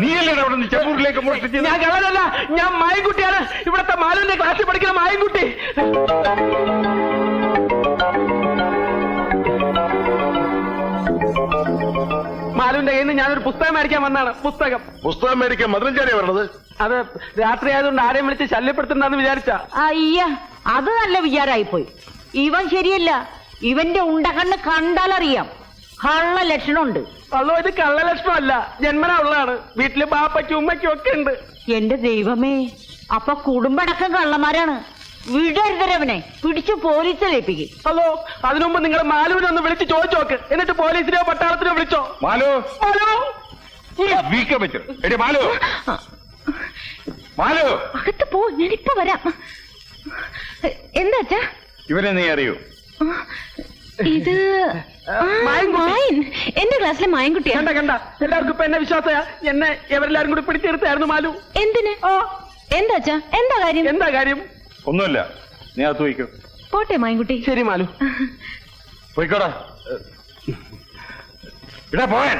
നീയല്ലേ അവിടെ നിന്ന് ചെമ്പൂരിലേക്ക് മോഷ്ടിച്ചത്? ഞാൻ കള്ളനല്ല, ഞാൻ മായൻകുട്ടിയാണ്. ഇവിടത്തെ മാലുവിന്റെ ക്ലാസ്സിൽ പഠിക്കുന്ന മായൻകുട്ടി. മാലുവിന്റെ കയ്യിൽ നിന്ന് ഞാനൊരു പുസ്തകം മേടിക്കാൻ വന്നാണ്. പുസ്തകം മേടിക്കാൻ മധുരഞ്ചാരിയാ വരണത്? അത് രാത്രി ആയതുകൊണ്ട് ആരെയും വിളിച്ച് ശല്യപ്പെടുത്തുണ്ടെന്ന് വിചാരിച്ച. അയ്യ, അത് നല്ല വിചാരമായിപ്പോയി. ഇവൻ ശരിയല്ല. ഇവന്റെ ഉണ്ടകണ്ണ് കണ്ടാലറിയാം കള്ള ലക്ഷണമുണ്ട്. അല്ലോ, ഇത് കള്ള ലക്ഷണമല്ല, ജന്മനാ ഉള്ളതാണ്. വീട്ടില് ബാപ്പയ്ക്കും ഉമ്മയ്ക്കും ഒക്കെ ഉണ്ട്. എന്റെ ദൈവമേ, അപ്പൊ കുടുംബടക്കം കള്ളന്മാരാണ്. വിടരുതരവനെ പിടിച്ചു പോലീസിലേപ്പിക്കും. അല്ലോ, അതിനുമുമ്പ് നിങ്ങൾ മാലുവിനെ ഒന്ന് വിളിച്ച് ചോദിച്ചു നോക്ക്. എന്നിട്ട് പോലീസിനെയോ പട്ടാളത്തിനോ വിളിച്ചോ. മാലു, മാലു, അകത്ത് പോ, ഞാനിപ്പോ വരാം. എന്താ ഇവനെ നീ അറിയൂ? ഇത് എന്റെ ക്ലാസ്സിലെ മായൻകുട്ടിയാ. കണ്ട എല്ലാവർക്കും ഇപ്പൊ എന്നെ വിശ്വാസ. എന്നെ എവരെല്ലാരും കൂടി പിടിച്ചെടുത്തായിരുന്നു മാലു. എന്തിന്? എന്താ എന്താ കാര്യം? ഒന്നുമില്ല, നീ അകത്ത് പോയിക്കോ. പോട്ടെ മായൻകുട്ടി. ശരി മാലു, പോയിക്കോടാ. ഇടാ പോയാൻ.